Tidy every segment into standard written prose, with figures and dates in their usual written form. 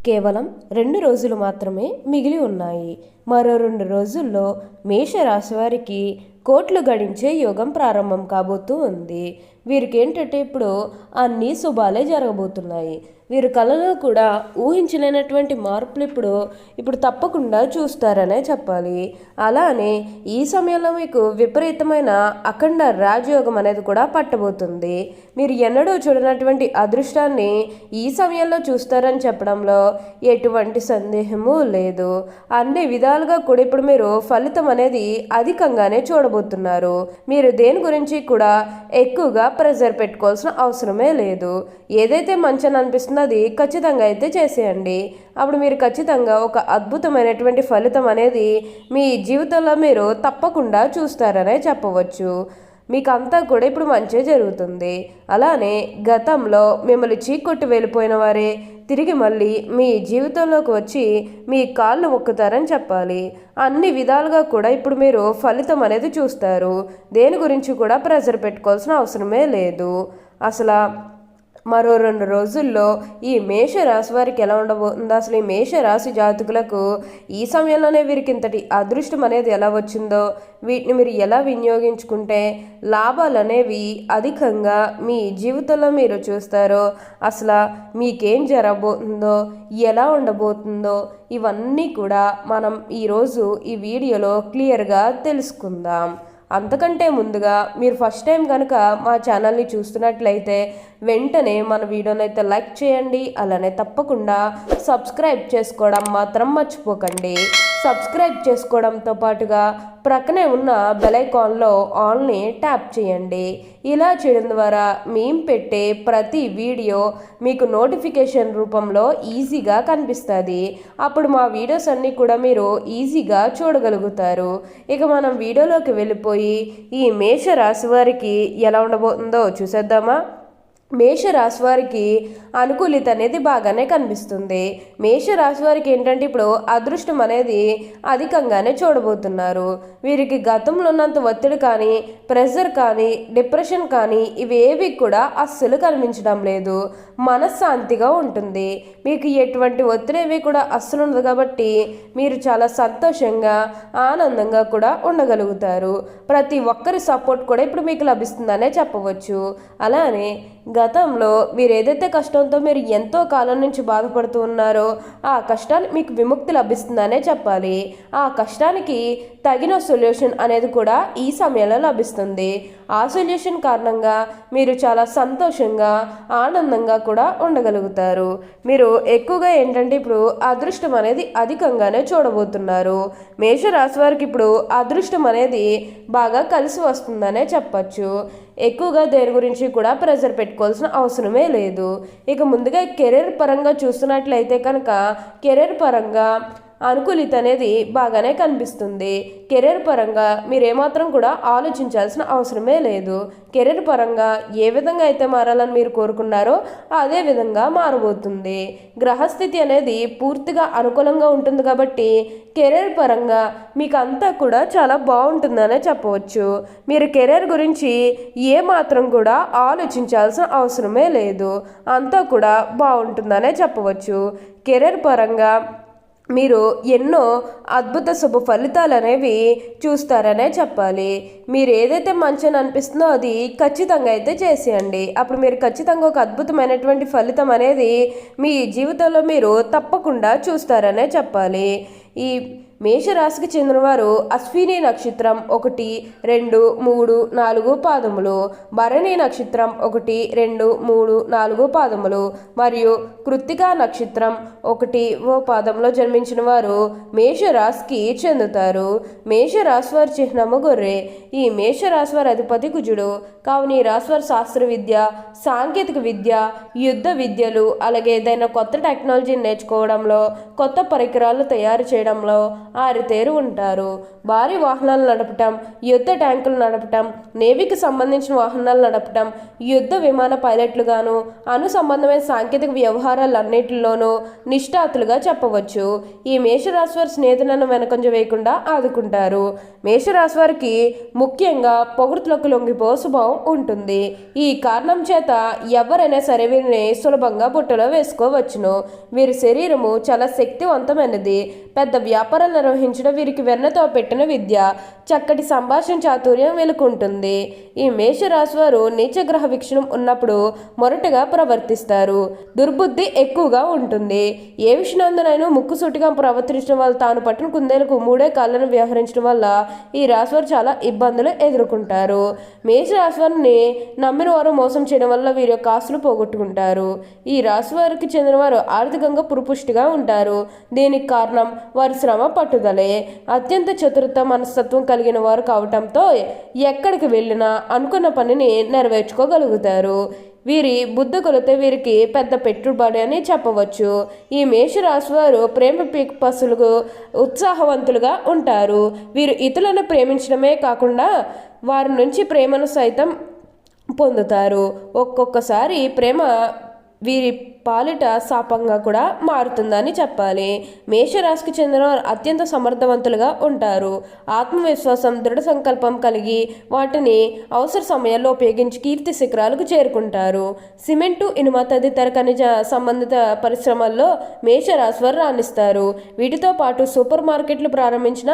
కేవలం 2 రోజులు మాత్రమే మిగిలి ఉన్నాయి. మరో 2 రోజుల్లో మేషరాశి వారికి కోట్లు గడించే యోగం ప్రారంభం కాబోతూ ఉంది. వీరికి ఏంటంటే ఇప్పుడు అన్ని శుభాలే జరగబోతున్నాయి. వీరు కళలో కూడా ఊహించలేనటువంటి మార్పులు ఇప్పుడు తప్పకుండా చూస్తారనే చెప్పాలి. అలానే ఈ సమయంలో మీకు విపరీతమైన అఖండ రాజయోగం అనేది కూడా పట్టబోతుంది. మీరు ఎన్నడూ చూడనటువంటి అదృష్టాన్ని ఈ సమయంలో చూస్తారని చెప్పడంలో ఎటువంటి సందేహము లేదు. అన్ని విధాలుగా కూడా ఇప్పుడు మీరు ఫలితం అనేది అధికంగానే చూడబోతున్నారు. మీరు దేని గురించి కూడా ఎక్కువగా ప్రెజర్ పెట్టుకోవాల్సిన అవసరమే లేదు. ఏదైతే మంచిని అనిపిస్తుందో అది ఖచ్చితంగా అయితే చేసేయండి. అప్పుడు మీరు ఖచ్చితంగా ఒక అద్భుతమైనటువంటి ఫలితం అనేది మీ జీవితంలో మీరు తప్పకుండా చూస్తారనే చెప్పవచ్చు. మీకు అంతా కూడా ఇప్పుడు మంచి జరుగుతుంది. అలానే గతంలో మిమ్మల్ని చీకొట్టి వెళ్ళిపోయిన వారే తిరిగి మళ్ళీ మీ జీవితంలోకి వచ్చి మీ కాళ్ళు మొక్కుతారని చెప్పాలి. అన్ని విధాలుగా కూడా ఇప్పుడు మీరు ఫలితం అనేది చూస్తారు. దేని గురించి కూడా ప్రెజర్ పెట్టుకోవాల్సిన అవసరమే లేదు. అసలు మరో 2 రోజుల్లో ఈ మేషరాశి వారికి ఎలా ఉండబోతుందో, అసలు ఈ మేషరాశి జాతకులకు ఈ సమయంలోనే వీరికి ఇంతటి అదృష్టం అనేది ఎలా వచ్చిందో, వీటిని మీరు ఎలా వినియోగించుకుంటే లాభాలు అనేవి అధికంగా మీ జీవితంలో మీరు చూస్తారో, అసలు మీకేం జరగబోతుందో, ఎలా ఉండబోతుందో ఇవన్నీ కూడా మనం ఈరోజు ఈ వీడియోలో క్లియర్గా తెలుసుకుందాం. అంతకంటే ముందుగా మీరు ఫస్ట్ టైం కనుక మా ఛానల్ని చూస్తున్నట్లయితే వెంటనే మన వీడియోని అయితే లైక్ చేయండి. అలానే తప్పకుండా సబ్స్క్రైబ్ చేసుకోవడం మాత్రం మర్చిపోకండి. సబ్స్క్రైబ్ చేసుకోవడంతో పాటుగా ప్రక్కనే ఉన్న బెల్ ఐకాన్లో ఆల్ని ట్యాప్ చేయండి. ఇలా చేయడం ద్వారా మేము పెట్టే ప్రతి వీడియో మీకు నోటిఫికేషన్ రూపంలో ఈజీగా కనిపిస్తుంది. అప్పుడు మా వీడియోస్ అన్నీ కూడా మీరు ఈజీగా చూడగలుగుతారు. ఇక మనం వీడియోలోకి వెళ్ళిపోయి ఈ మేషరాశి వారికి ఎలా ఉండబోతుందో చూసేద్దామా. మేషరాశి వారికి అనుకూలిత అనేది బాగానే కనిపిస్తుంది. మేషరాశి వారికి ఏంటంటే ఇప్పుడు అదృష్టం అనేది అధికంగానే చూడబోతున్నారు. వీరికి గతంలో ఉన్నంత ఒత్తిడి కానీ, ప్రెషర్ కానీ, డిప్రెషన్ కానీ ఇవేవి కూడా అస్సలు కనిపించడం లేదు. మనశ్శాంతిగా ఉంటుంది. మీకు ఎటువంటి ఒత్తిడి ఏవి కూడా అస్సలు ఉండదు కాబట్టి మీరు చాలా సంతోషంగా, ఆనందంగా కూడా ఉండగలుగుతారు. ప్రతి ఒక్కరి సపోర్ట్ కూడా ఇప్పుడు మీకు లభిస్తుందనే చెప్పవచ్చు. అలానే గతంలో మీరు ఏదైతే కష్టంతో మీరు ఎంతో కాలం నుంచి బాధపడుతూ ఉన్నారో ఆ కష్టానికి మీకు విముక్తి లభిస్తుందనే చెప్పాలి. ఆ కష్టానికి తగిన సొల్యూషన్ అనేది కూడా ఈ సమయంలో లభిస్తుంది. ఆ సొల్యూషన్ కారణంగా మీరు చాలా సంతోషంగా, ఆనందంగా కూడా ఉండగలుగుతారు. మీరు ఎక్కువగా ఏంటంటే ఇప్పుడు అదృష్టం అనేది అధికంగానే చూడబోతున్నారు. మేషరాశి వారికి ఇప్పుడు అదృష్టం అనేది బాగా కలిసి వస్తుందనే చెప్పచ్చు. ఎక్కువగా దేని గురించి కూడా ప్రెజర్ పెట్టుకోవాల్సిన అవసరమే లేదు. ఇక ముందుగా కెరీర్ పరంగా చూస్తున్నట్లయితే కనుక కెరీర్ పరంగా అనుకూలిత అనేది బాగానే కనిపిస్తుంది. కెరీర్ పరంగా మీరు ఏమాత్రం కూడా ఆలోచించాల్సిన అవసరమే లేదు. కెరీర్ పరంగా ఏ విధంగా అయితే మారాలని మీరు కోరుకున్నారో అదే విధంగా మారబోతుంది. గ్రహస్థితి అనేది పూర్తిగా అనుకూలంగా ఉంటుంది కాబట్టి కెరీర్ పరంగా మీకు అంతా కూడా చాలా బాగుంటుందనే చెప్పవచ్చు. మీరు కెరీర్ గురించి ఏమాత్రం కూడా ఆలోచించాల్సిన అవసరమే లేదు. అంతా కూడా బాగుంటుందనే చెప్పవచ్చు. కెరీర్ పరంగా మీరు ఎన్నో అద్భుత శుభ ఫలితాలు అనేవి చూస్తారనే చెప్పాలి. మీరు ఏదైతే మంచిని అనిపిస్తుందో అది ఖచ్చితంగా అయితే చేసేయండి. అప్పుడు మీరు ఖచ్చితంగా ఒక అద్భుతమైనటువంటి ఫలితం అనేది మీ జీవితంలో మీరు తప్పకుండా చూస్తారనే చెప్పాలి. ఈ మేషరాశికి చెందినవారు అశ్విని నక్షత్రం 1, 2, 3, 4 పాదములు, భరణి నక్షత్రం 1, 2, 3, 4 పాదములు మరియు కృత్తికా నక్షత్రం 1వ పాదంలో జన్మించిన వారు మేషరాశికి చెందుతారు. మేషరాశి వారి చిహ్నము గొర్రె. ఈ మేషరాశి వారి అధిపతి కుజుడు. కావున ఈ రాశి వారి శాస్త్ర విద్య, సాంకేతిక విద్య, యుద్ధ విద్యలు, అలాగే ఏదైనా కొత్త టెక్నాలజీని నేర్చుకోవడంలో, కొత్త పరికరాలు తయారు చేయడంలో, ఆరితేరు ఉంటారు. భారీ వాహనాలు నడపటం, యుద్ధ ట్యాంకులు నడపటం, నేవీకి సంబంధించిన వాహనాలు నడపటం, యుద్ధ విమాన పైలట్లుగాను, అణు సంబంధమైన సాంకేతిక వ్యవహారాలన్నిటిలోనూ నిష్ఠాతులుగా చెప్పవచ్చు. ఈ మేషరాశి వారి స్నేహితులను వెనకంజ వేయకుండా ఆదుకుంటారు. మేషరాశి వారికి ముఖ్యంగా పొగడ్తలకు లొంగిపో స్వభావం ఉంటుంది. ఈ కారణం చేత ఎవరైనా సరే వీరిని సులభంగా బుట్టలో వేసుకోవచ్చును. వీరి శరీరము చాలా శక్తివంతమైనది. పెద్ద వ్యాపారాలు నిర్వహించడం వీరికి వెన్నతో పెట్టిన విద్య. చక్కటి సంభాషణ చాతుర్యం వీలుకుంటుంది. ఈ మేషరాశి వారు నీచగ్రహ వీక్షణం ఉన్నప్పుడు మొరటుగా ప్రవర్తిస్తారు. దుర్బుద్ధి ఎక్కువగా ఉంటుంది. ఏ విషయానందనైనా ముక్కుసూటిగా ప్రవర్తించడం వల్ల తాను పట్టిన కుందేలకు మూడే కాళ్ళను వ్యవహరించడం వల్ల ఈ రాశివారు చాలా ఇబ్బందులు ఎదుర్కొంటారు. మేషరాశి వారిని నమ్మిన వారు మోసం చేయడం వల్ల వీరి యొక్క ఆస్తులు పోగొట్టుకుంటారు. ఈ రాశి వారికి చెందినవారు ఆర్థికంగా పురుపుష్టిగా ఉంటారు. దీనికి కారణం వారి శ్రమ పట్టుదలే. అత్యంత చతురత మనస్తత్వం కలిగిన వారు కావటంతో ఎక్కడికి వెళ్ళినా అనుకున్న పనిని నెరవేర్చుకోగలుగుతారు. వీరి బుద్ధి కొలితే వీరికి పెద్ద పెట్టుబడి అని చెప్పవచ్చు. ఈ మేషరాశి వారు ప్రేమ పిపసులకు ఉత్సాహవంతులుగా ఉంటారు. వీరు ఇతరులను ప్రేమించడమే కాకుండా వారి నుంచి ప్రేమను సైతం పొందుతారు. ఒక్కొక్కసారి ప్రేమ వీరి పాలిట శాపంగా కూడా మారుతుందని చెప్పాలి. మేషరాశికి చెందిన అత్యంత సమర్థవంతులుగా ఉంటారు. ఆత్మవిశ్వాసం, దృఢ సంకల్పం కలిగి వాటిని అవసర సమయాల్లో ఉపయోగించి కీర్తి శిఖరాలకు చేరుకుంటారు. సిమెంటు, ఇనుమ తదితర ఖనిజ సంబంధిత పరిశ్రమల్లో మేషరాశి వారు రాణిస్తారు. వీటితో పాటు సూపర్ మార్కెట్లు ప్రారంభించిన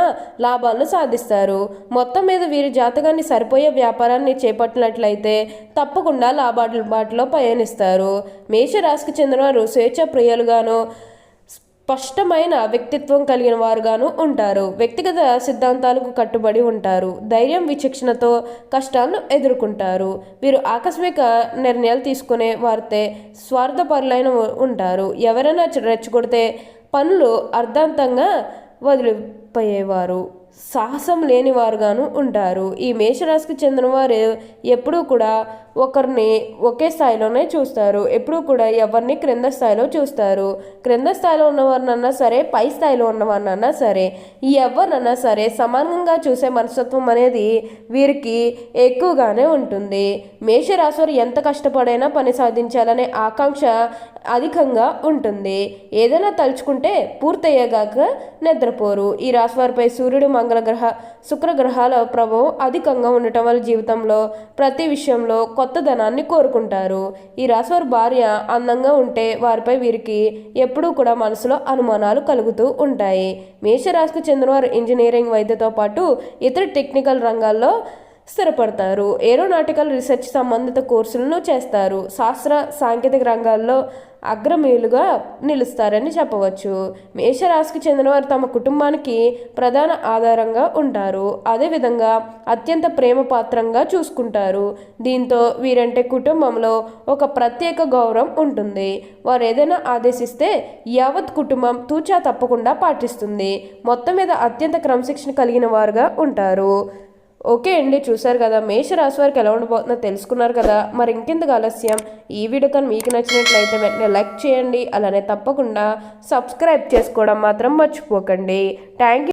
లాభాలను సాధిస్తారు. మొత్తం మీద వీరి జాతకాన్ని సరిపోయే వ్యాపారాన్ని చేపట్టినట్లయితే తప్పకుండా లాభాల బాటలో పయనిస్తారు. మేషరాశికి చెందినవారు స్వేచ్ఛ ప్రియులుగాను స్పష్టమైన వ్యక్తిత్వం కలిగిన వారుగాను ఉంటారు. వ్యక్తిగత సిద్ధాంతాలకు కట్టుబడి ఉంటారు. ధైర్యం, విచక్షణతో కష్టాలను ఎదుర్కొంటారు. వీరు ఆకస్మిక నిర్ణయాలు తీసుకునే వారితే స్వార్థపరులైన ఉంటారు. ఎవరైనా రెచ్చగొడితే పనులు అర్ధాంతంగా వదిలిపోయేవారు. సాహసం లేని వారుగాను ఉంటారు. ఈ మేషరాశికి చెందిన వారు ఎప్పుడూ కూడా ఒకరిని ఒకే స్థాయిలోనే చూస్తారు. ఎప్పుడూ కూడా ఎవరిని క్రింద స్థాయిలో చూస్తారు. క్రింద స్థాయిలో ఉన్నవారినన్నా సరే, పై స్థాయిలో ఉన్నవారినన్నా సరే, ఎవరినన్నా సరే సమానంగా చూసే మనస్తత్వం అనేది వీరికి ఎక్కువగానే ఉంటుంది. మేషరాశి వారు ఎంత కష్టపడైనా పని సాధించాలనే ఆకాంక్ష అధికంగా ఉంటుంది. ఏదైనా తలుచుకుంటే పూర్తయ్యేగాక నిద్రపోరు. ఈ రాశి వారిపై సూర్యుడు, మంగళగ్రహ, శుక్రగ్రహాల ప్రభావం అధికంగా ఉండటం వల్ల జీవితంలో ప్రతి విషయంలో కొత్తదనాన్ని కోరుకుంటారు. ఈ రాశివారి భార్య అందంగా ఉంటే వారిపై వీరికి ఎప్పుడూ కూడా మనసులో అనుమానాలు కలుగుతూ ఉంటాయి. మేషరాశికి చెందినవారు ఇంజనీరింగ్, వైద్యతో పాటు ఇతర టెక్నికల్ రంగాల్లో స్థిరపడతారు. ఏరోనాటికల్ రీసెర్చ్ సంబంధిత కోర్సులను చేస్తారు. శాస్త్ర సాంకేతిక రంగాల్లో అగ్రమీలుగా నిలుస్తారని చెప్పవచ్చు. మేషరాశికి చెందినవారు తమ కుటుంబానికి ప్రధాన ఆధారంగా ఉంటారు. అదేవిధంగా అత్యంత ప్రేమ పాత్రంగా చూసుకుంటారు. దీంతో వీరంటే కుటుంబంలో ఒక ప్రత్యేక గౌరవం ఉంటుంది. వారు ఏదైనా ఆదేశిస్తే యావత్ కుటుంబం తూచా తప్పకుండా పాటిస్తుంది. మొత్తం మీద అత్యంత క్రమశిక్షణ కలిగిన వారుగా ఉంటారు. ఓకే అండి, చూసారు కదా మేషరాశి వారికి ఎలా ఉండబోతుందో తెలుసుకున్నారు కదా. మరి ఇంకెందుకు ఆలస్యం, ఈ వీడియో కానీ మీకు నచ్చినట్లయితే వెంటనే లైక్ చేయండి. అలానే తప్పకుండా సబ్స్క్రైబ్ చేసుకోవడం మాత్రం మర్చిపోకండి. Thank you.